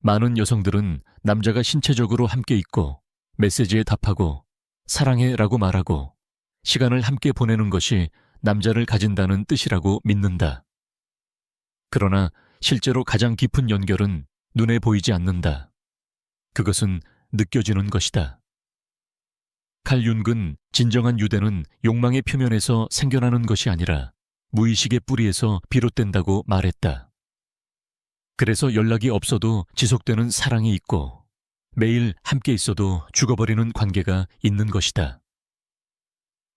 많은 여성들은 남자가 신체적으로 함께 있고 메시지에 답하고 사랑해 라고 말하고 시간을 함께 보내는 것이 남자를 가진다는 뜻이라고 믿는다. 그러나 실제로 가장 깊은 연결은 눈에 보이지 않는다. 그것은 느껴지는 것이다. 칼 융은 진정한 유대는 욕망의 표면에서 생겨나는 것이 아니라 무의식의 뿌리에서 비롯된다고 말했다. 그래서 연락이 없어도 지속되는 사랑이 있고 매일 함께 있어도 죽어버리는 관계가 있는 것이다.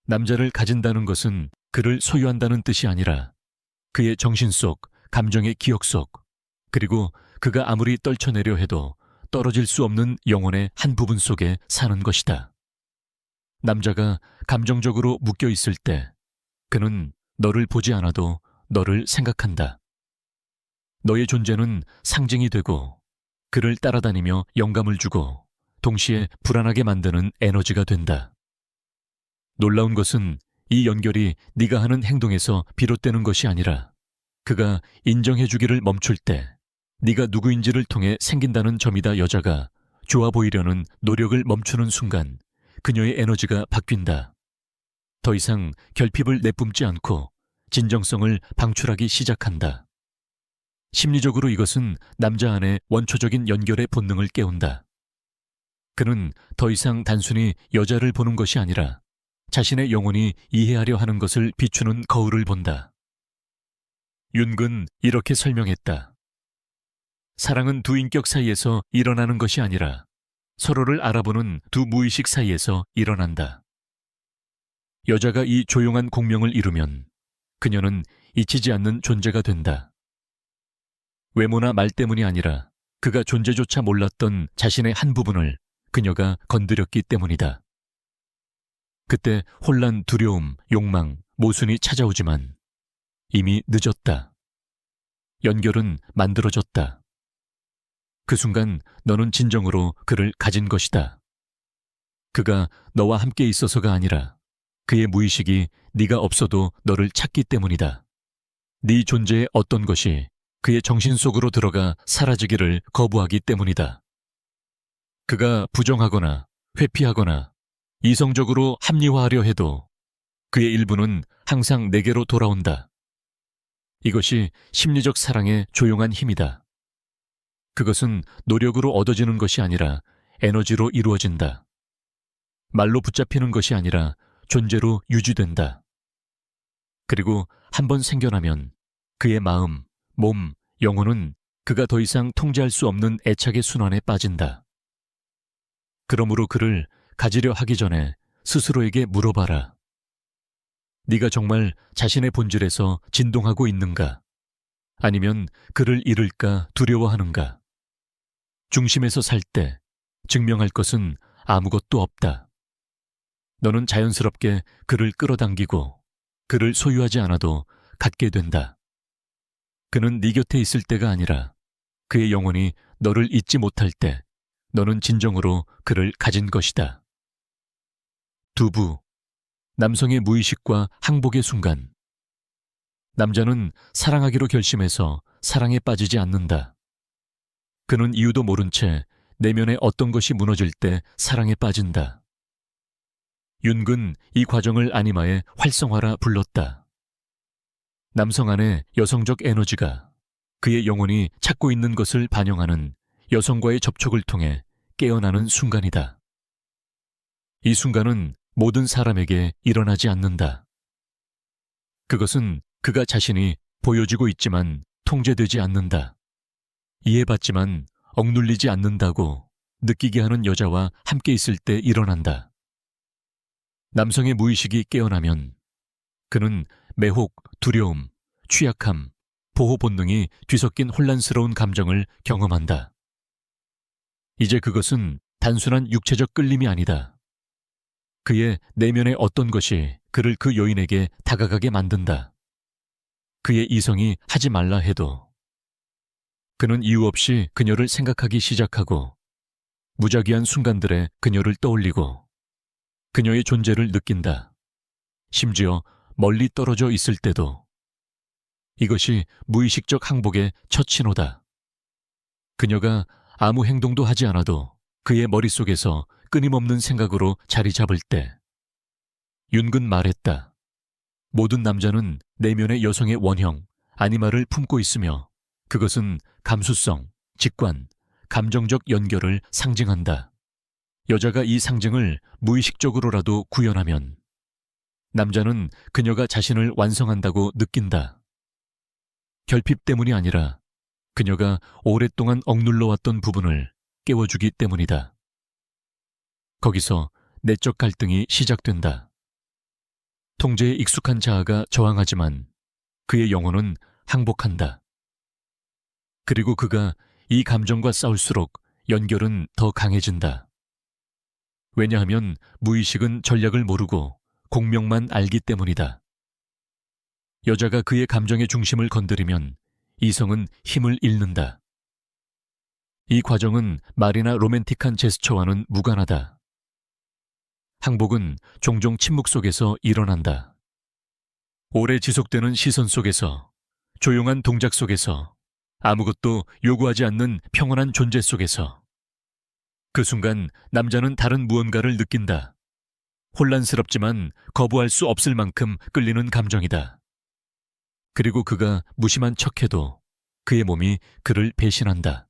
남자를 가진다는 것은 그를 소유한다는 뜻이 아니라 그의 정신 속, 감정의 기억 속, 그리고 그가 아무리 떨쳐내려 해도 떨어질 수 없는 영혼의 한 부분 속에 사는 것이다. 남자가 감정적으로 묶여 있을 때 그는 너를 보지 않아도 너를 생각한다. 너의 존재는 상징이 되고 그를 따라다니며 영감을 주고 동시에 불안하게 만드는 에너지가 된다. 놀라운 것은 이 연결이 네가 하는 행동에서 비롯되는 것이 아니라 그가 인정해주기를 멈출 때 네가 누구인지를 통해 생긴다는 점이다. 여자가 좋아 보이려는 노력을 멈추는 순간 그녀의 에너지가 바뀐다. 더 이상 결핍을 내뿜지 않고 진정성을 방출하기 시작한다. 심리적으로 이것은 남자 안의 원초적인 연결의 본능을 깨운다. 그는 더 이상 단순히 여자를 보는 것이 아니라 자신의 영혼이 이해하려 하는 것을 비추는 거울을 본다. 융은 이렇게 설명했다. 사랑은 두 인격 사이에서 일어나는 것이 아니라 서로를 알아보는 두 무의식 사이에서 일어난다. 여자가 이 조용한 공명을 이루면 그녀는 잊히지 않는 존재가 된다. 외모나 말 때문이 아니라 그가 존재조차 몰랐던 자신의 한 부분을 그녀가 건드렸기 때문이다. 그때 혼란, 두려움, 욕망, 모순이 찾아오지만 이미 늦었다. 연결은 만들어졌다. 그 순간 너는 진정으로 그를 가진 것이다. 그가 너와 함께 있어서가 아니라 그의 무의식이 네가 없어도 너를 찾기 때문이다. 네 존재의 어떤 것이 그의 정신 속으로 들어가 사라지기를 거부하기 때문이다. 그가 부정하거나 회피하거나 이성적으로 합리화하려 해도 그의 일부는 항상 내게로 돌아온다. 이것이 심리적 사랑의 조용한 힘이다. 그것은 노력으로 얻어지는 것이 아니라 에너지로 이루어진다. 말로 붙잡히는 것이 아니라 존재로 유지된다. 그리고 한번 생겨나면 그의 마음, 몸, 영혼은 그가 더 이상 통제할 수 없는 애착의 순환에 빠진다. 그러므로 그를 가지려 하기 전에 스스로에게 물어봐라. 네가 정말 자신의 본질에서 진동하고 있는가? 아니면 그를 잃을까 두려워하는가? 중심에서 살 때 증명할 것은 아무것도 없다. 너는 자연스럽게 그를 끌어당기고 그를 소유하지 않아도 갖게 된다. 그는 네 곁에 있을 때가 아니라 그의 영혼이 너를 잊지 못할 때 너는 진정으로 그를 가진 것이다. 두부, 남성의 무의식과 항복의 순간. 남자는 사랑하기로 결심해서 사랑에 빠지지 않는다. 그는 이유도 모른 채 내면의 어떤 것이 무너질 때 사랑에 빠진다. 융은 이 과정을 아니마의 활성화라 불렀다. 남성 안의 여성적 에너지가 그의 영혼이 찾고 있는 것을 반영하는 여성과의 접촉을 통해 깨어나는 순간이다. 이 순간은 모든 사람에게 일어나지 않는다. 그것은 그가 자신이 보여지고 있지만 통제되지 않는다. 이해받지만 억눌리지 않는다고 느끼게 하는 여자와 함께 있을 때 일어난다. 남성의 무의식이 깨어나면 그는 매혹, 두려움, 취약함, 보호 본능이 뒤섞인 혼란스러운 감정을 경험한다. 이제 그것은 단순한 육체적 끌림이 아니다. 그의 내면의 어떤 것이 그를 그 여인에게 다가가게 만든다. 그의 이성이 하지 말라 해도 그는 이유 없이 그녀를 생각하기 시작하고 무작위한 순간들에 그녀를 떠올리고 그녀의 존재를 느낀다. 심지어 멀리 떨어져 있을 때도. 이것이 무의식적 항복의 첫 신호다. 그녀가 아무 행동도 하지 않아도 그의 머릿속에서 끊임없는 생각으로 자리 잡을 때 윤근 말했다. 모든 남자는 내면의 여성의 원형, 아니마를 품고 있으며 그것은 감수성, 직관, 감정적 연결을 상징한다. 여자가 이 상징을 무의식적으로라도 구현하면 남자는 그녀가 자신을 완성한다고 느낀다. 결핍 때문이 아니라 그녀가 오랫동안 억눌러왔던 부분을 깨워주기 때문이다. 거기서 내적 갈등이 시작된다. 통제에 익숙한 자아가 저항하지만 그의 영혼은 항복한다. 그리고 그가 이 감정과 싸울수록 연결은 더 강해진다. 왜냐하면 무의식은 전략을 모르고 공명만 알기 때문이다. 여자가 그의 감정의 중심을 건드리면 이성은 힘을 잃는다. 이 과정은 말이나 로맨틱한 제스처와는 무관하다. 항복은 종종 침묵 속에서 일어난다. 오래 지속되는 시선 속에서, 조용한 동작 속에서, 아무것도 요구하지 않는 평온한 존재 속에서. 그 순간 남자는 다른 무언가를 느낀다. 혼란스럽지만 거부할 수 없을 만큼 끌리는 감정이다. 그리고 그가 무심한 척해도 그의 몸이 그를 배신한다.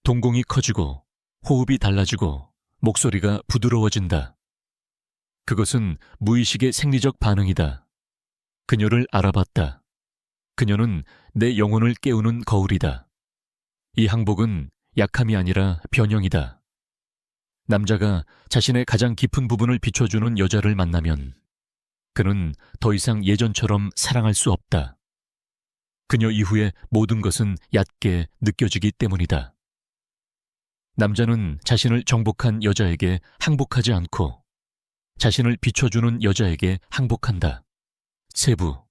동공이 커지고 호흡이 달라지고 목소리가 부드러워진다. 그것은 무의식의 생리적 반응이다. 그녀를 알아봤다. 그녀는 내 영혼을 깨우는 거울이다. 이 항복은 약함이 아니라 변형이다. 남자가 자신의 가장 깊은 부분을 비춰주는 여자를 만나면 그는 더 이상 예전처럼 사랑할 수 없다. 그녀 이후의 모든 것은 얕게 느껴지기 때문이다. 남자는 자신을 정복한 여자에게 항복하지 않고 자신을 비춰주는 여자에게 항복한다. 세부,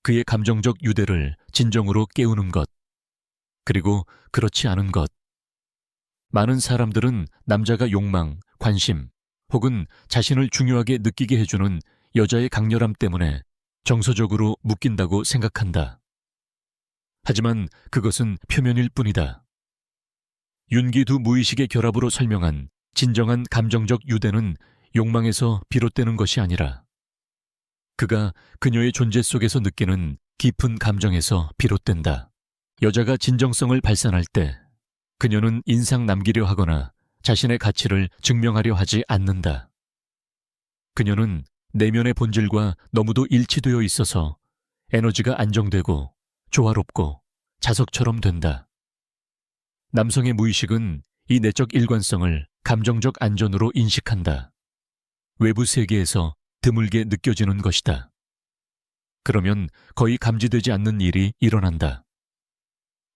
그의 감정적 유대를 진정으로 깨우는 것, 그리고 그렇지 않은 것. 많은 사람들은 남자가 욕망, 관심, 혹은 자신을 중요하게 느끼게 해주는 여자의 강렬함 때문에 정서적으로 묶인다고 생각한다. 하지만 그것은 표면일 뿐이다. 윤기 두 무의식의 결합으로 설명한 진정한 감정적 유대는 욕망에서 비롯되는 것이 아니라 그가 그녀의 존재 속에서 느끼는 깊은 감정에서 비롯된다. 여자가 진정성을 발산할 때 그녀는 인상 남기려 하거나 자신의 가치를 증명하려 하지 않는다. 그녀는 내면의 본질과 너무도 일치되어 있어서 에너지가 안정되고 조화롭고 자석처럼 된다. 남성의 무의식은 이 내적 일관성을 감정적 안전으로 인식한다. 외부 세계에서 드물게 느껴지는 것이다. 그러면 거의 감지되지 않는 일이 일어난다.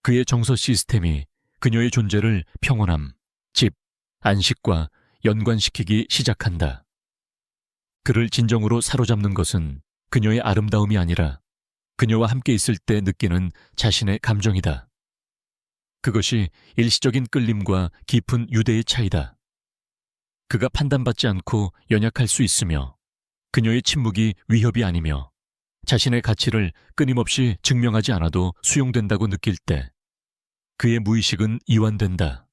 그의 정서 시스템이 그녀의 존재를 평온함, 집, 안식과 연관시키기 시작한다. 그를 진정으로 사로잡는 것은 그녀의 아름다움이 아니라 그녀와 함께 있을 때 느끼는 자신의 감정이다. 그것이 일시적인 끌림과 깊은 유대의 차이다. 그가 판단받지 않고 연약할 수 있으며 그녀의 침묵이 위협이 아니며 자신의 가치를 끊임없이 증명하지 않아도 수용된다고 느낄 때 그의 무의식은 이완된다.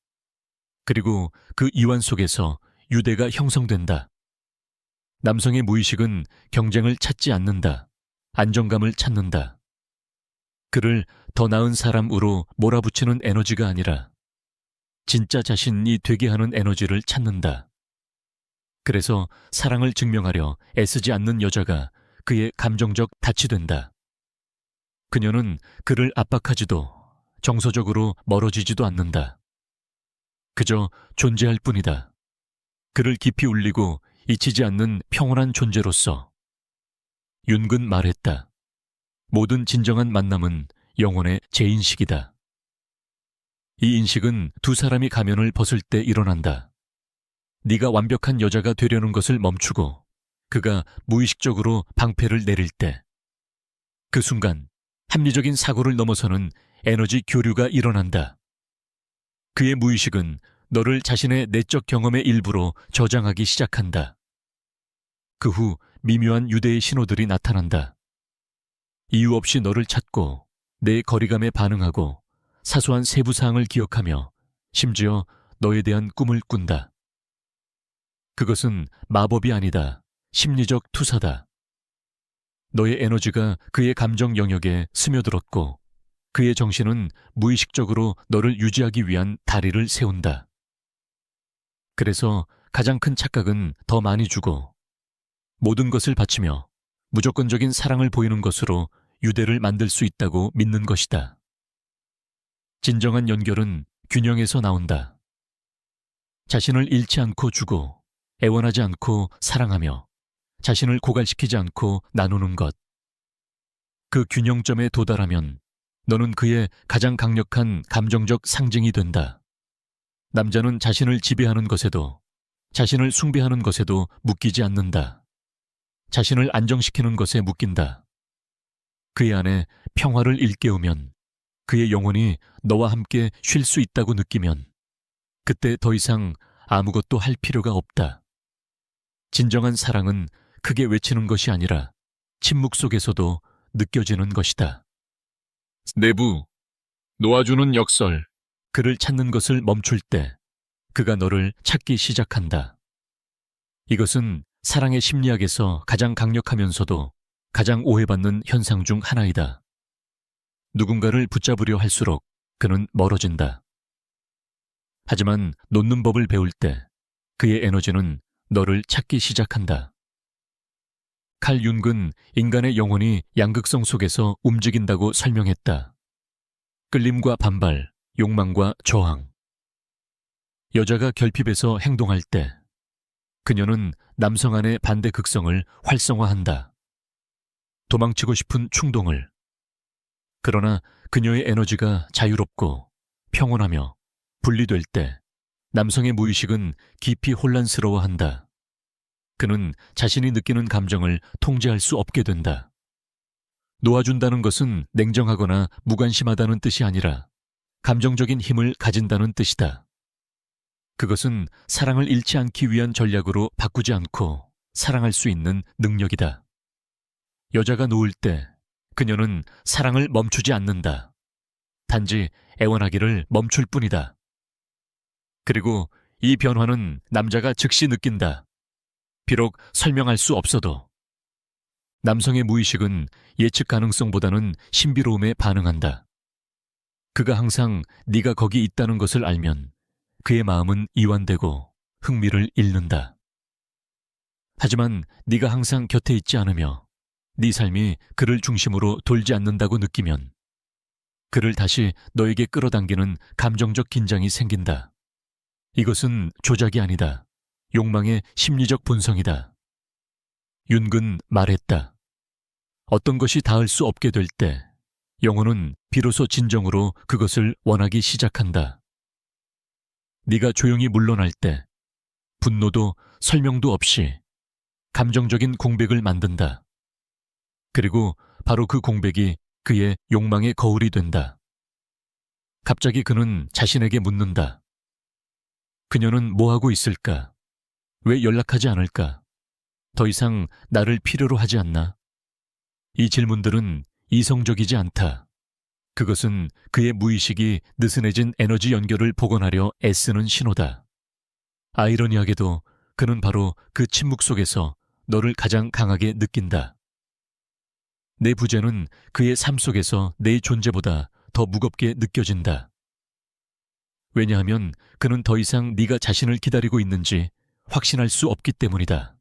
그리고 그 이완 속에서 유대가 형성된다. 남성의 무의식은 경쟁을 찾지 않는다. 안정감을 찾는다. 그를 더 나은 사람으로 몰아붙이는 에너지가 아니라 진짜 자신이 되게 하는 에너지를 찾는다. 그래서 사랑을 증명하려 애쓰지 않는 여자가 그의 감정적 닻이 된다. 그녀는 그를 압박하지도 정서적으로 멀어지지도 않는다. 그저 존재할 뿐이다. 그를 깊이 울리고 잊히지 않는 평온한 존재로서. 윤근 말했다. 모든 진정한 만남은 영혼의 재인식이다. 이 인식은 두 사람이 가면을 벗을 때 일어난다. 네가 완벽한 여자가 되려는 것을 멈추고 그가 무의식적으로 방패를 내릴 때, 그 순간 합리적인 사고를 넘어서는 에너지 교류가 일어난다. 그의 무의식은 너를 자신의 내적 경험의 일부로 저장하기 시작한다. 그 후 미묘한 유대의 신호들이 나타난다. 이유 없이 너를 찾고 내 거리감에 반응하고 사소한 세부사항을 기억하며 심지어 너에 대한 꿈을 꾼다. 그것은 마법이 아니다. 심리적 투사다. 너의 에너지가 그의 감정 영역에 스며들었고 그의 정신은 무의식적으로 너를 유지하기 위한 다리를 세운다. 그래서 가장 큰 착각은 더 많이 주고 모든 것을 바치며 무조건적인 사랑을 보이는 것으로 유대를 만들 수 있다고 믿는 것이다. 진정한 연결은 균형에서 나온다. 자신을 잃지 않고 주고 애원하지 않고 사랑하며 자신을 고갈시키지 않고 나누는 것. 그 균형점에 도달하면 너는 그의 가장 강력한 감정적 상징이 된다. 남자는 자신을 지배하는 것에도 자신을 숭배하는 것에도 묶이지 않는다. 자신을 안정시키는 것에 묶인다. 그의 안에 평화를 일깨우면 그의 영혼이 너와 함께 쉴 수 있다고 느끼면 그때 더 이상 아무것도 할 필요가 없다. 진정한 사랑은 크게 외치는 것이 아니라 침묵 속에서도 느껴지는 것이다. 내부, 놓아주는 역설. 그를 찾는 것을 멈출 때 그가 너를 찾기 시작한다. 이것은 사랑의 심리학에서 가장 강력하면서도 가장 오해받는 현상 중 하나이다. 누군가를 붙잡으려 할수록 그는 멀어진다. 하지만 놓는 법을 배울 때 그의 에너지는 너를 찾기 시작한다. 칼 융은 인간의 영혼이 양극성 속에서 움직인다고 설명했다. 끌림과 반발, 욕망과 저항. 여자가 결핍해서 행동할 때 그녀는 남성 안의 반대 극성을 활성화한다. 도망치고 싶은 충동을. 그러나 그녀의 에너지가 자유롭고 평온하며 분리될 때 남성의 무의식은 깊이 혼란스러워한다. 그는 자신이 느끼는 감정을 통제할 수 없게 된다. 놓아준다는 것은 냉정하거나 무관심하다는 뜻이 아니라 감정적인 힘을 가진다는 뜻이다. 그것은 사랑을 잃지 않기 위한 전략으로 바꾸지 않고 사랑할 수 있는 능력이다. 여자가 놓을 때 그녀는 사랑을 멈추지 않는다. 단지 애원하기를 멈출 뿐이다. 그리고 이 변화는 남자가 즉시 느낀다. 비록 설명할 수 없어도. 남성의 무의식은 예측 가능성보다는 신비로움에 반응한다. 그가 항상 네가 거기 있다는 것을 알면 그의 마음은 이완되고 흥미를 잃는다. 하지만 네가 항상 곁에 있지 않으며 네 삶이 그를 중심으로 돌지 않는다고 느끼면 그를 다시 너에게 끌어당기는 감정적 긴장이 생긴다. 이것은 조작이 아니다. 욕망의 심리적 본성이다. 윤근 말했다. 어떤 것이 닿을 수 없게 될 때 영혼은 비로소 진정으로 그것을 원하기 시작한다. 네가 조용히 물러날 때 분노도 설명도 없이 감정적인 공백을 만든다. 그리고 바로 그 공백이 그의 욕망의 거울이 된다. 갑자기 그는 자신에게 묻는다. 그녀는 뭐하고 있을까? 왜 연락하지 않을까? 더 이상 나를 필요로 하지 않나? 이 질문들은 이성적이지 않다. 그것은 그의 무의식이 느슨해진 에너지 연결을 복원하려 애쓰는 신호다. 아이러니하게도 그는 바로 그 침묵 속에서 너를 가장 강하게 느낀다. 내 부재는 그의 삶 속에서 내 존재보다 더 무겁게 느껴진다. 왜냐하면 그는 더 이상 네가 자신을 기다리고 있는지 확신할 수 없기 때문이다.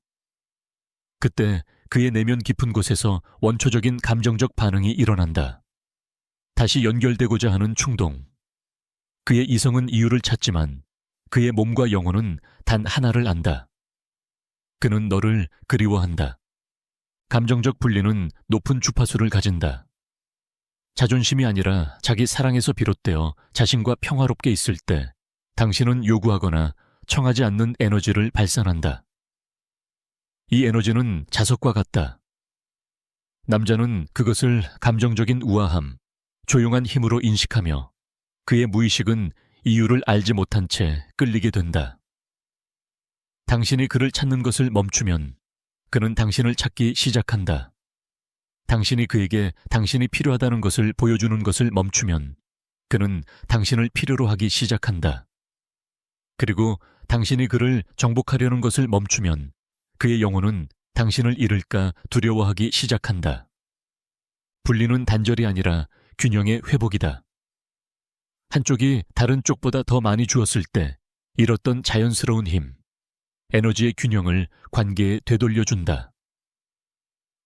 그때 그의 내면 깊은 곳에서 원초적인 감정적 반응이 일어난다. 다시 연결되고자 하는 충동. 그의 이성은 이유를 찾지만 그의 몸과 영혼은 단 하나를 안다. 그는 너를 그리워한다. 감정적 분리는 높은 주파수를 가진다. 자존심이 아니라 자기 사랑에서 비롯되어 자신과 평화롭게 있을 때 당신은 요구하거나 청하지 않는 에너지를 발산한다. 이 에너지는 자석과 같다. 남자는 그것을 감정적인 우아함, 조용한 힘으로 인식하며 그의 무의식은 이유를 알지 못한 채 끌리게 된다. 당신이 그를 찾는 것을 멈추면 그는 당신을 찾기 시작한다. 당신이 그에게 당신이 필요하다는 것을 보여주는 것을 멈추면 그는 당신을 필요로 하기 시작한다. 그리고 당신이 그를 정복하려는 것을 멈추면 그의 영혼은 당신을 잃을까 두려워하기 시작한다. 분리는 단절이 아니라 균형의 회복이다. 한쪽이 다른 쪽보다 더 많이 주었을 때 잃었던 자연스러운 힘, 에너지의 균형을 관계에 되돌려준다.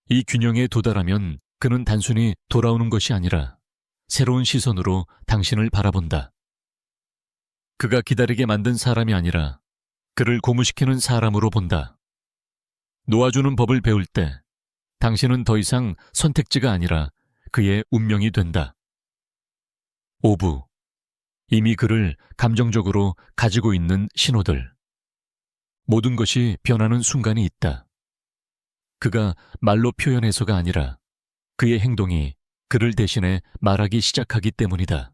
이 균형에 도달하면 그는 단순히 돌아오는 것이 아니라 새로운 시선으로 당신을 바라본다. 그가 기다리게 만든 사람이 아니라 그를 고무시키는 사람으로 본다. 놓아주는 법을 배울 때 당신은 더 이상 선택지가 아니라 그의 운명이 된다. 5부. 이미 그를 감정적으로 가지고 있는 신호들. 모든 것이 변하는 순간이 있다. 그가 말로 표현해서가 아니라 그의 행동이 그를 대신해 말하기 시작하기 때문이다.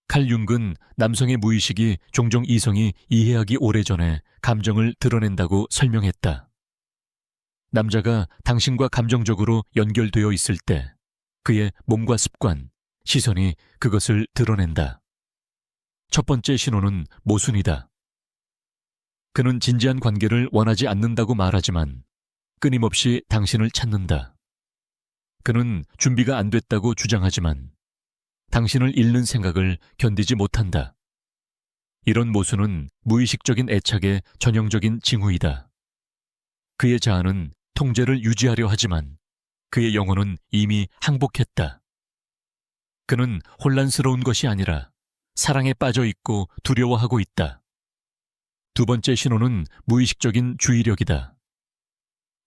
칼 융은 남성의 무의식이 종종 이성이 이해하기 오래전에 감정을 드러낸다고 설명했다. 남자가 당신과 감정적으로 연결되어 있을 때 그의 몸과 습관, 시선이 그것을 드러낸다. 첫 번째 신호는 모순이다. 그는 진지한 관계를 원하지 않는다고 말하지만 끊임없이 당신을 찾는다. 그는 준비가 안 됐다고 주장하지만 당신을 잃는 생각을 견디지 못한다. 이런 모순은 무의식적인 애착의 전형적인 징후이다. 그의 자아는 통제를 유지하려 하지만 그의 영혼은 이미 항복했다. 그는 혼란스러운 것이 아니라 사랑에 빠져 있고 두려워하고 있다. 두 번째 신호는 무의식적인 주의력이다.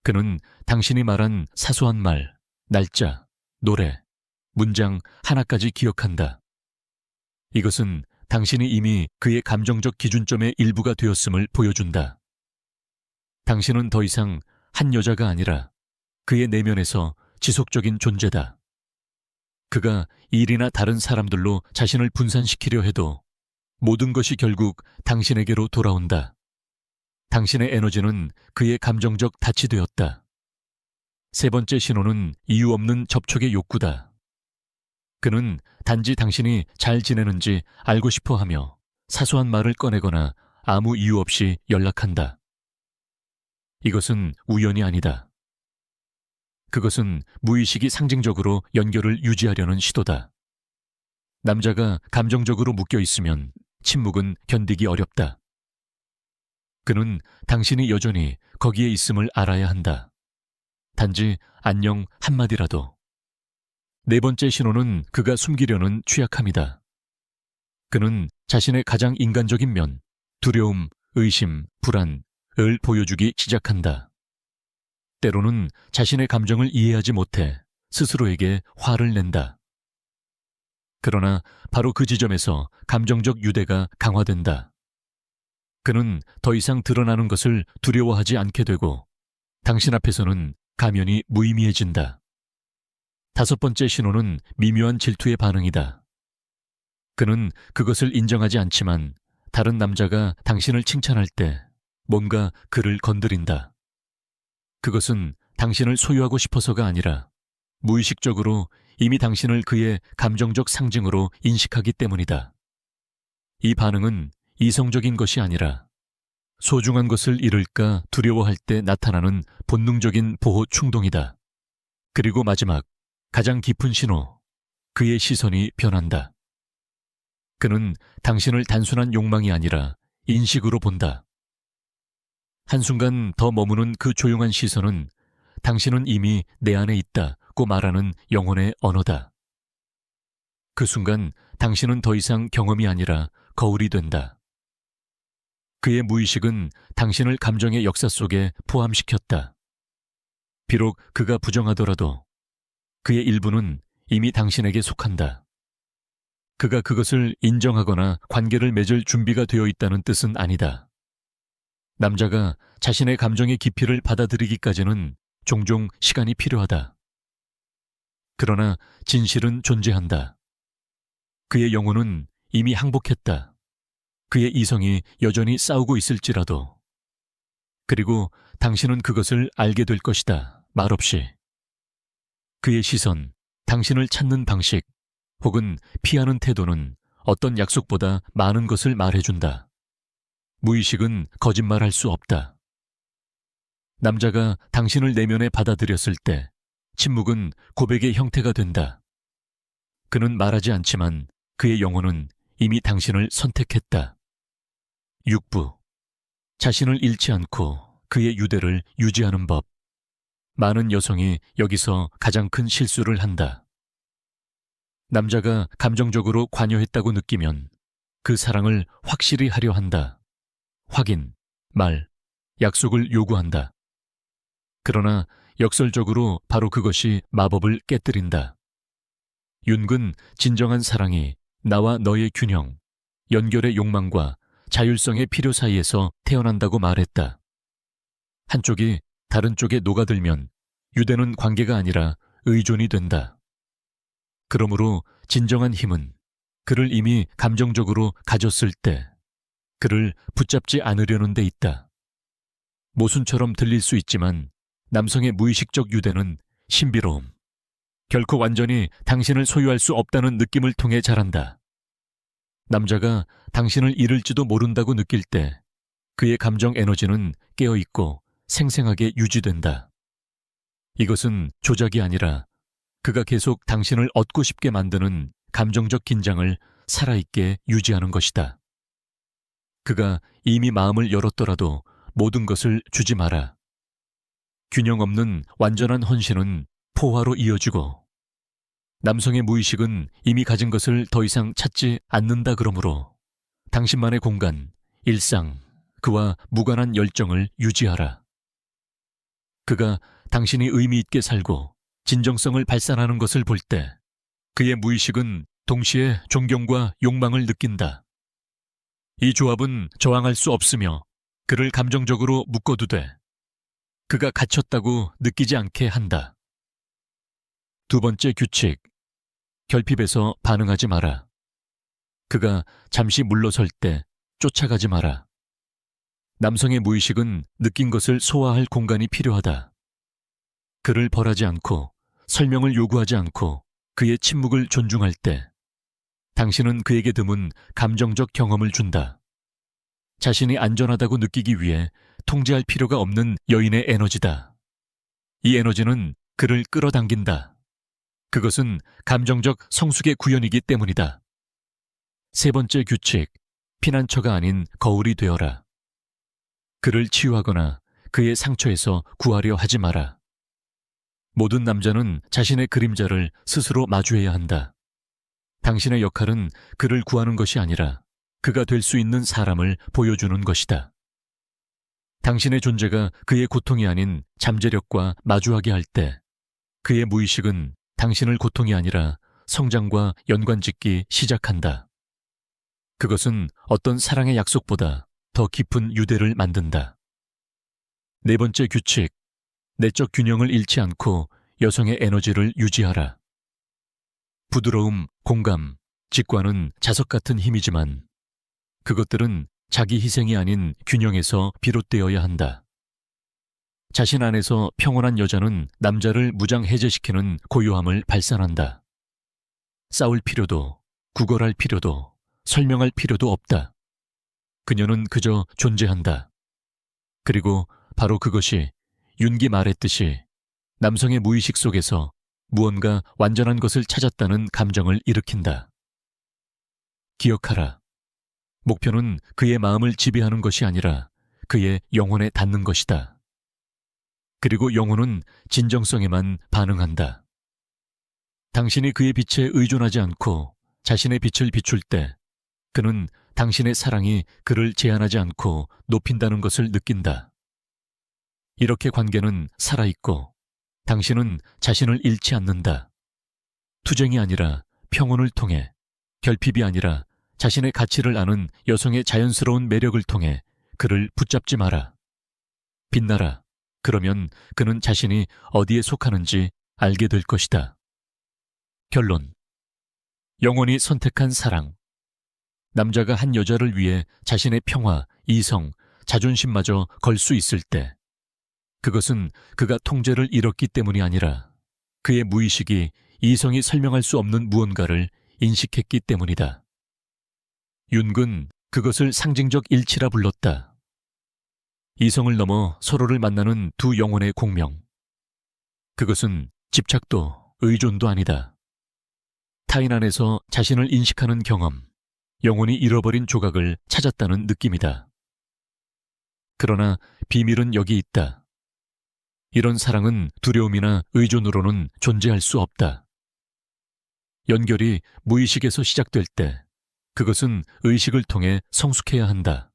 그는 당신이 말한 사소한 말, 날짜, 노래, 문장 하나까지 기억한다. 이것은 당신이 이미 그의 감정적 기준점의 일부가 되었음을 보여준다. 당신은 더 이상 한 여자가 아니라 그의 내면에서 지속적인 존재다. 그가 일이나 다른 사람들로 자신을 분산시키려 해도 모든 것이 결국 당신에게로 돌아온다. 당신의 에너지는 그의 감정적 닻이 되었다. 세 번째 신호는 이유 없는 접촉의 욕구다. 그는 단지 당신이 잘 지내는지 알고 싶어 하며 사소한 말을 꺼내거나 아무 이유 없이 연락한다. 이것은 우연이 아니다. 그것은 무의식이 상징적으로 연결을 유지하려는 시도다. 남자가 감정적으로 묶여 있으면 침묵은 견디기 어렵다. 그는 당신이 여전히 거기에 있음을 알아야 한다. 단지 안녕 한마디라도. 네 번째 신호는 그가 숨기려는 취약함이다. 그는 자신의 가장 인간적인 면, 두려움, 의심, 불안을 보여주기 시작한다. 때로는 자신의 감정을 이해하지 못해 스스로에게 화를 낸다. 그러나 바로 그 지점에서 감정적 유대가 강화된다. 그는 더 이상 드러나는 것을 두려워하지 않게 되고 당신 앞에서는 가면이 무의미해진다. 다섯 번째 신호는 미묘한 질투의 반응이다. 그는 그것을 인정하지 않지만 다른 남자가 당신을 칭찬할 때 뭔가 그를 건드린다. 그것은 당신을 소유하고 싶어서가 아니라 무의식적으로 이미 당신을 그의 감정적 상징으로 인식하기 때문이다. 이 반응은 이성적인 것이 아니라 소중한 것을 잃을까 두려워할 때 나타나는 본능적인 보호 충동이다. 그리고 마지막, 가장 깊은 신호, 그의 시선이 변한다. 그는 당신을 단순한 욕망이 아니라 인식으로 본다. 한순간 더 머무는 그 조용한 시선은 당신은 이미 내 안에 있다고 말하는 영혼의 언어다. 그 순간 당신은 더 이상 경험이 아니라 거울이 된다. 그의 무의식은 당신을 감정의 역사 속에 포함시켰다. 비록 그가 부정하더라도 그의 일부는 이미 당신에게 속한다. 그가 그것을 인정하거나 관계를 맺을 준비가 되어 있다는 뜻은 아니다. 남자가 자신의 감정의 깊이를 받아들이기까지는 종종 시간이 필요하다. 그러나 진실은 존재한다. 그의 영혼은 이미 항복했다. 그의 이성이 여전히 싸우고 있을지라도. 그리고 당신은 그것을 알게 될 것이다. 말없이. 그의 시선, 당신을 찾는 방식, 혹은 피하는 태도는 어떤 약속보다 많은 것을 말해준다. 무의식은 거짓말할 수 없다. 남자가 당신을 내면에 받아들였을 때 침묵은 고백의 형태가 된다. 그는 말하지 않지만 그의 영혼은 이미 당신을 선택했다. 6부. 자신을 잃지 않고 그의 유대를 유지하는 법. 많은 여성이 여기서 가장 큰 실수를 한다. 남자가 감정적으로 관여했다고 느끼면 그 사랑을 확실히 하려 한다. 확인, 말, 약속을 요구한다. 그러나 역설적으로 바로 그것이 마법을 깨뜨린다. 윤근 진정한 사랑이 나와 너의 균형, 연결의 욕망과 자율성의 필요 사이에서 태어난다고 말했다. 한쪽이 다른 쪽에 녹아들면 유대는 관계가 아니라 의존이 된다. 그러므로 진정한 힘은 그를 이미 감정적으로 가졌을 때 그를 붙잡지 않으려는 데 있다. 모순처럼 들릴 수 있지만 남성의 무의식적 유대는 신비로움, 결코 완전히 당신을 소유할 수 없다는 느낌을 통해 자란다. 남자가 당신을 잃을지도 모른다고 느낄 때 그의 감정 에너지는 깨어있고 생생하게 유지된다. 이것은 조작이 아니라 그가 계속 당신을 얻고 싶게 만드는 감정적 긴장을 살아있게 유지하는 것이다. 그가 이미 마음을 열었더라도 모든 것을 주지 마라. 균형 없는 완전한 헌신은 포화로 이어지고 남성의 무의식은 이미 가진 것을 더 이상 찾지 않는다. 그러므로 당신만의 공간, 일상, 그와 무관한 열정을 유지하라. 그가 당신이 의미 있게 살고 진정성을 발산하는 것을 볼 때 그의 무의식은 동시에 존경과 욕망을 느낀다. 이 조합은 저항할 수 없으며 그를 감정적으로 묶어두되 그가 갇혔다고 느끼지 않게 한다. 두 번째 규칙, 결핍에서 반응하지 마라. 그가 잠시 물러설 때 쫓아가지 마라. 남성의 무의식은 느낀 것을 소화할 공간이 필요하다. 그를 벌하지 않고 설명을 요구하지 않고 그의 침묵을 존중할 때 당신은 그에게 드문 감정적 경험을 준다. 자신이 안전하다고 느끼기 위해 통제할 필요가 없는 여인의 에너지다. 이 에너지는 그를 끌어당긴다. 그것은 감정적 성숙의 구현이기 때문이다. 세 번째 규칙, 피난처가 아닌 거울이 되어라. 그를 치유하거나 그의 상처에서 구하려 하지 마라. 모든 남자는 자신의 그림자를 스스로 마주해야 한다. 당신의 역할은 그를 구하는 것이 아니라 그가 될 수 있는 사람을 보여주는 것이다. 당신의 존재가 그의 고통이 아닌 잠재력과 마주하게 할 때 그의 무의식은 당신을 고통이 아니라 성장과 연관짓기 시작한다. 그것은 어떤 사랑의 약속보다 더 깊은 유대를 만든다. 네 번째 규칙, 내적 균형을 잃지 않고 여성의 에너지를 유지하라. 부드러움, 공감, 직관은 자석 같은 힘이지만 그것들은 자기 희생이 아닌 균형에서 비롯되어야 한다. 자신 안에서 평온한 여자는 남자를 무장해제시키는 고요함을 발산한다. 싸울 필요도, 구걸할 필요도, 설명할 필요도 없다. 그녀는 그저 존재한다. 그리고 바로 그것이 윤기 말했듯이 남성의 무의식 속에서 무언가 완전한 것을 찾았다는 감정을 일으킨다. 기억하라. 목표는 그의 마음을 지배하는 것이 아니라 그의 영혼에 닿는 것이다. 그리고 영혼은 진정성에만 반응한다. 당신이 그의 빛에 의존하지 않고 자신의 빛을 비출 때 그는 당신의 사랑이 그를 제한하지 않고 높인다는 것을 느낀다. 이렇게 관계는 살아있고 당신은 자신을 잃지 않는다. 투쟁이 아니라 평온을 통해, 결핍이 아니라 자신의 가치를 아는 여성의 자연스러운 매력을 통해 그를 붙잡지 마라. 빛나라. 그러면 그는 자신이 어디에 속하는지 알게 될 것이다. 결론. 영원히 선택한 사랑. 남자가 한 여자를 위해 자신의 평화, 이성, 자존심마저 걸 수 있을 때 그것은 그가 통제를 잃었기 때문이 아니라 그의 무의식이 이성이 설명할 수 없는 무언가를 인식했기 때문이다. 윤근 그것을 상징적 일치라 불렀다. 이성을 넘어 서로를 만나는 두 영혼의 공명. 그것은 집착도 의존도 아니다. 타인 안에서 자신을 인식하는 경험, 영혼이 잃어버린 조각을 찾았다는 느낌이다. 그러나 비밀은 여기 있다. 이런 사랑은 두려움이나 의존으로는 존재할 수 없다. 연결이 무의식에서 시작될 때 그것은 의식을 통해 성숙해야 한다.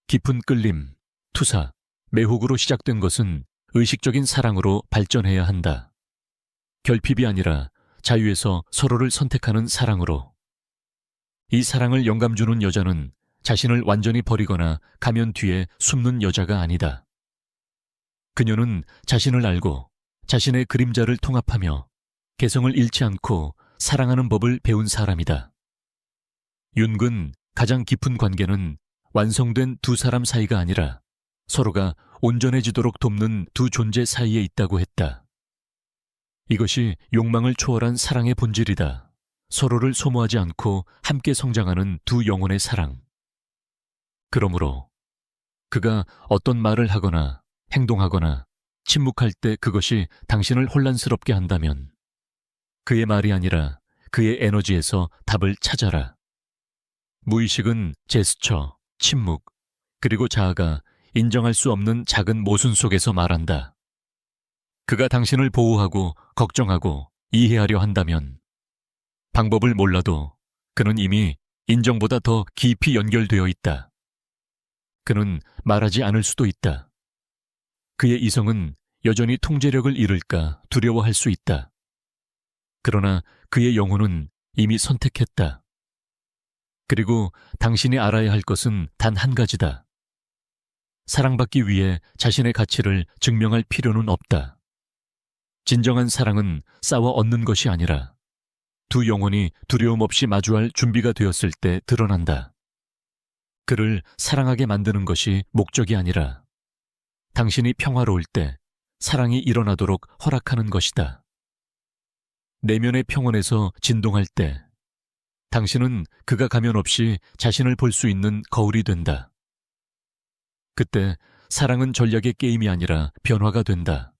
깊은 끌림, 투사, 매혹으로 시작된 것은 의식적인 사랑으로 발전해야 한다. 결핍이 아니라 자유에서 서로를 선택하는 사랑으로. 이 사랑을 영감 주는 여자는 자신을 완전히 버리거나 가면 뒤에 숨는 여자가 아니다. 그녀는 자신을 알고 자신의 그림자를 통합하며 개성을 잃지 않고 사랑하는 법을 배운 사람이다. 윤근 가장 깊은 관계는 완성된 두 사람 사이가 아니라 서로가 온전해지도록 돕는 두 존재 사이에 있다고 했다. 이것이 욕망을 초월한 사랑의 본질이다. 서로를 소모하지 않고 함께 성장하는 두 영혼의 사랑. 그러므로 그가 어떤 말을 하거나 행동하거나 침묵할 때 그것이 당신을 혼란스럽게 한다면 그의 말이 아니라 그의 에너지에서 답을 찾아라. 무의식은 제스처, 침묵, 그리고 자아가 인정할 수 없는 작은 모순 속에서 말한다. 그가 당신을 보호하고 걱정하고 이해하려 한다면 방법을 몰라도 그는 이미 인정보다 더 깊이 연결되어 있다. 그는 말하지 않을 수도 있다. 그의 이성은 여전히 통제력을 잃을까 두려워할 수 있다. 그러나 그의 영혼은 이미 선택했다. 그리고 당신이 알아야 할 것은 단 한 가지다. 사랑받기 위해 자신의 가치를 증명할 필요는 없다. 진정한 사랑은 싸워 얻는 것이 아니라 두 영혼이 두려움 없이 마주할 준비가 되었을 때 드러난다. 그를 사랑하게 만드는 것이 목적이 아니라 당신이 평화로울 때 사랑이 일어나도록 허락하는 것이다. 내면의 평온에서 진동할 때 당신은 그가 가면 없이 자신을 볼 수 있는 거울이 된다. 그때 사랑은 전략의 게임이 아니라 변화가 된다.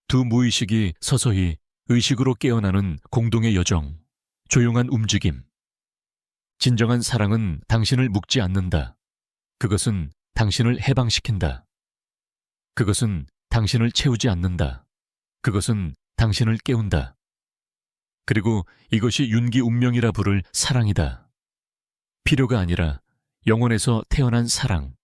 두 무의식이 서서히 의식으로 깨어나는 공동의 여정, 조용한 움직임. 진정한 사랑은 당신을 묶지 않는다. 그것은 당신을 해방시킨다. 그것은 당신을 채우지 않는다. 그것은 당신을 깨운다. 그리고 이것이 윤기 운명이라 부를 사랑이다. 필요가 아니라 영혼에서 태어난 사랑.